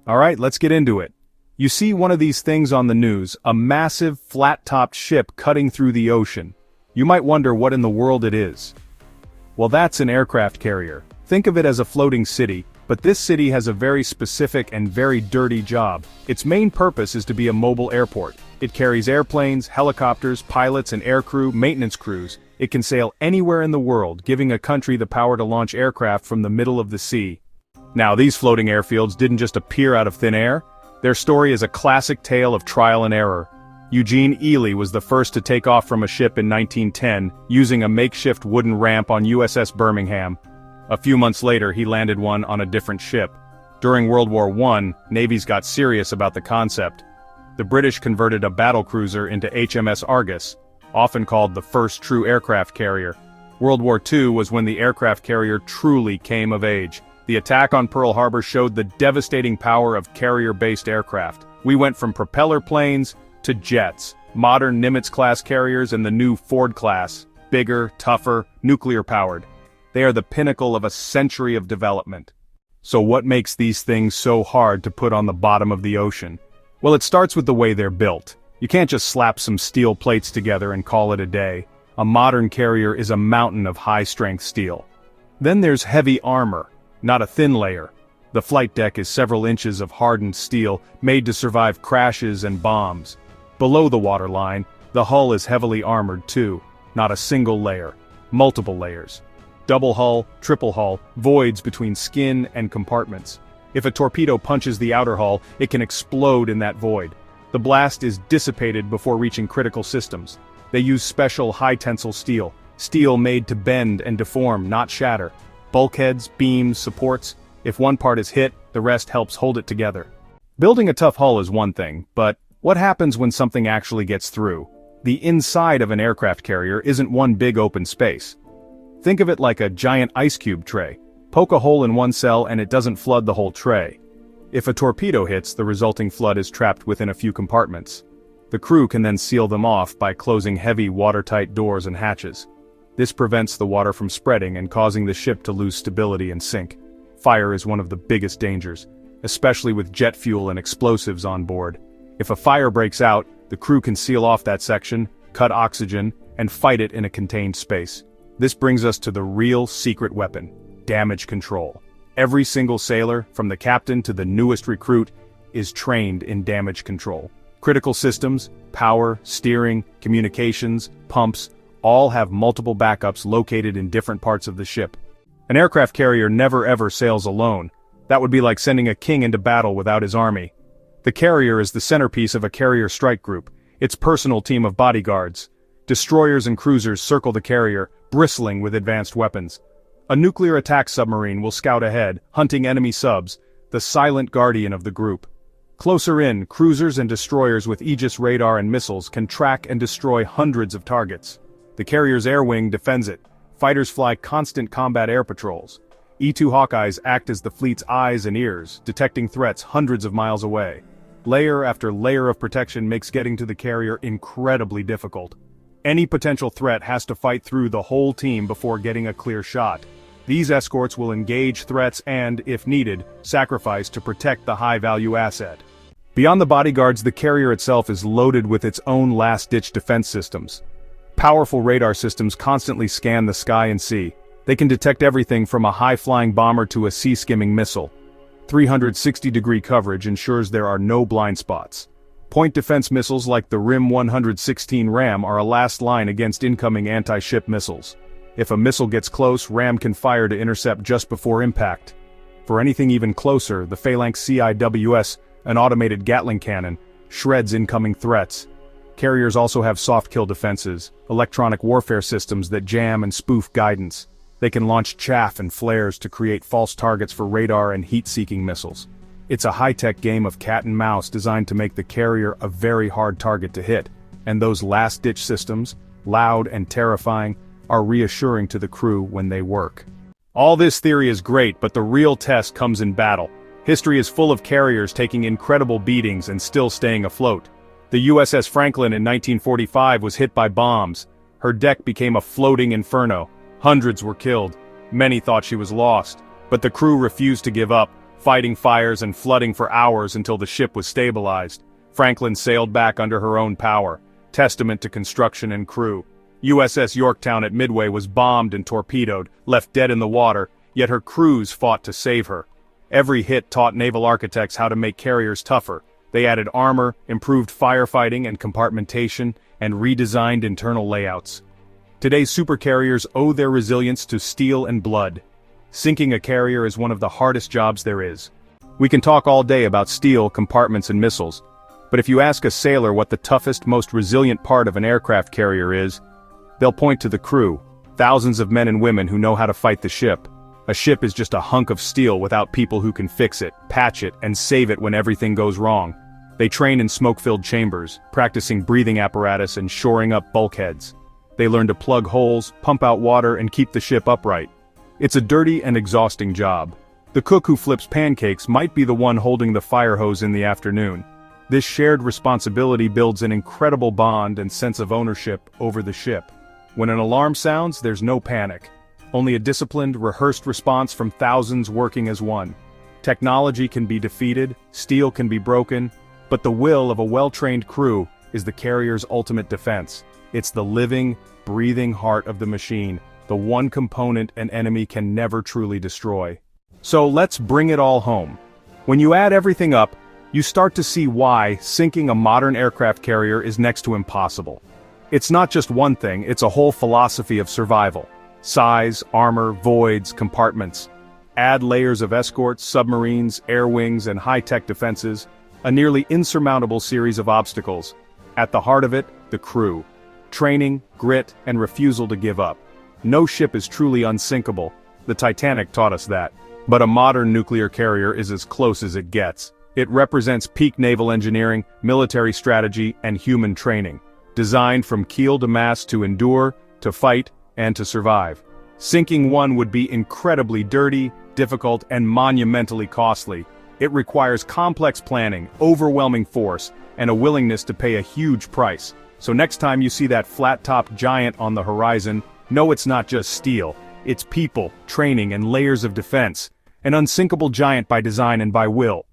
Alright, let's get into it. You see one of these things on the news, a massive, flat-topped ship cutting through the ocean. You might wonder what in the world it is. Well, that's an aircraft carrier. Think of it as a floating city, but this city has a very specific and very dirty job. Its main purpose is to be a mobile airport. It carries airplanes, helicopters, pilots and aircrew, maintenance crews. It can sail anywhere in the world, giving a country the power to launch aircraft from the middle of the sea. Now, these floating airfields didn't just appear out of thin air. Their story is a classic tale of trial and error. Eugene Ely was the first to take off from a ship in 1910, using a makeshift wooden ramp on USS Birmingham. A few months later, he landed one on a different ship. During World War I, navies got serious about the concept. The British converted a battlecruiser into HMS Argus, often called the first true aircraft carrier. World War II was when the aircraft carrier truly came of age. The attack on Pearl Harbor showed the devastating power of carrier-based aircraft. We went from propeller planes to jets, modern Nimitz-class carriers and the new Ford-class, bigger, tougher, nuclear-powered. They are the pinnacle of a century of development. So what makes these things so hard to put on the bottom of the ocean? Well, it starts with the way they're built. You can't just slap some steel plates together and call it a day. A modern carrier is a mountain of high-strength steel. Then there's heavy armor, not a thin layer. The flight deck is several inches of hardened steel, made to survive crashes and bombs. Below the waterline, the hull is heavily armored too, not a single layer, multiple layers. Double hull, triple hull, voids between skin and compartments. If a torpedo punches the outer hull, it can explode in that void. The blast is dissipated before reaching critical systems. They use special high-tensile steel, steel made to bend and deform, not shatter. Bulkheads, beams, supports. If one part is hit, the rest helps hold it together. Building a tough hull is one thing, but what happens when something actually gets through? The inside of an aircraft carrier isn't one big open space. Think of it like a giant ice cube tray. Poke a hole in one cell and it doesn't flood the whole tray. If a torpedo hits, the resulting flood is trapped within a few compartments. The crew can then seal them off by closing heavy watertight doors and hatches. This prevents the water from spreading and causing the ship to lose stability and sink. Fire is one of the biggest dangers, especially with jet fuel and explosives on board. If a fire breaks out, the crew can seal off that section, cut oxygen, and fight it in a contained space. This brings us to the real secret weapon: damage control. Every single sailor, from the captain to the newest recruit, is trained in damage control. Critical systems, power, steering, communications, pumps, all have multiple backups located in different parts of the ship. An aircraft carrier never ever sails alone. That would be like sending a king into battle without his army. The carrier is the centerpiece of a carrier strike group, its personal team of bodyguards. Destroyers and cruisers circle the carrier, bristling with advanced weapons. A nuclear attack submarine will scout ahead, hunting enemy subs, the silent guardian of the group. Closer in, cruisers and destroyers with Aegis radar and missiles can track and destroy hundreds of targets. The carrier's air wing defends it. Fighters fly constant combat air patrols. E-2 Hawkeyes act as the fleet's eyes and ears, detecting threats hundreds of miles away. Layer after layer of protection makes getting to the carrier incredibly difficult. Any potential threat has to fight through the whole team before getting a clear shot. These escorts will engage threats and, if needed, sacrifice to protect the high-value asset. Beyond the bodyguards, the carrier itself is loaded with its own last-ditch defense systems. Powerful radar systems constantly scan the sky and sea. They can detect everything from a high-flying bomber to a sea-skimming missile. 360-degree coverage ensures there are no blind spots. Point defense missiles like the RIM 116 RAM are a last line against incoming anti-ship missiles. If a missile gets close, RAM can fire to intercept just before impact. For anything even closer, the Phalanx CIWS, an automated Gatling cannon, shreds incoming threats. Carriers also have soft-kill defenses, electronic warfare systems that jam and spoof guidance. They can launch chaff and flares to create false targets for radar and heat-seeking missiles. It's a high-tech game of cat and mouse designed to make the carrier a very hard target to hit, and those last-ditch systems, loud and terrifying, are reassuring to the crew when they work. All this theory is great, but the real test comes in battle. History is full of carriers taking incredible beatings and still staying afloat. The USS Franklin in 1945 was hit by bombs. Her deck became a floating inferno. Hundreds were killed. Many thought she was lost. But the crew refused to give up. fighting fires and flooding for hours until the ship was stabilized. Franklin sailed back under her own power, testament to construction and crew. USS Yorktown at Midway was bombed and torpedoed, left dead in the water, yet her crews fought to save her. Every hit taught naval architects how to make carriers tougher. They added armor, improved firefighting and compartmentation, and redesigned internal layouts. Today's supercarriers owe their resilience to steel and blood. Sinking a carrier is one of the hardest jobs there is. We can talk all day about steel, compartments, and missiles, but if you ask a sailor what the toughest, most resilient part of an aircraft carrier is, they'll point to the crew, thousands of men and women who know how to fight the ship. A ship is just a hunk of steel without people who can fix it, patch it, and save it when everything goes wrong. They train in smoke-filled chambers, practicing breathing apparatus and shoring up bulkheads. They learn to plug holes, pump out water, and keep the ship upright. It's a dirty and exhausting job. The cook who flips pancakes might be the one holding the fire hose in the afternoon. This shared responsibility builds an incredible bond and sense of ownership over the ship. When an alarm sounds, there's no panic. Only a disciplined, rehearsed response from thousands working as one. Technology can be defeated, steel can be broken, but the will of a well-trained crew is the carrier's ultimate defense. It's the living, breathing heart of the machine, the one component an enemy can never truly destroy. So let's bring it all home. When you add everything up, you start to see why sinking a modern aircraft carrier is next to impossible. It's not just one thing, it's a whole philosophy of survival. Size, armor, voids, compartments. Add layers of escorts, submarines, air wings, and high-tech defenses, a nearly insurmountable series of obstacles. At the heart of it, the crew. Training, grit, and refusal to give up. No ship is truly unsinkable. The Titanic taught us that. But a modern nuclear carrier is as close as it gets. It represents peak naval engineering, military strategy, and human training. Designed from keel to mast to endure, to fight, and to survive. Sinking one would be incredibly dirty, difficult, and monumentally costly. It requires complex planning, overwhelming force, and a willingness to pay a huge price. So next time you see that flat-topped giant on the horizon, know it's not just steel. It's people, training, and layers of defense. An unsinkable giant by design and by will.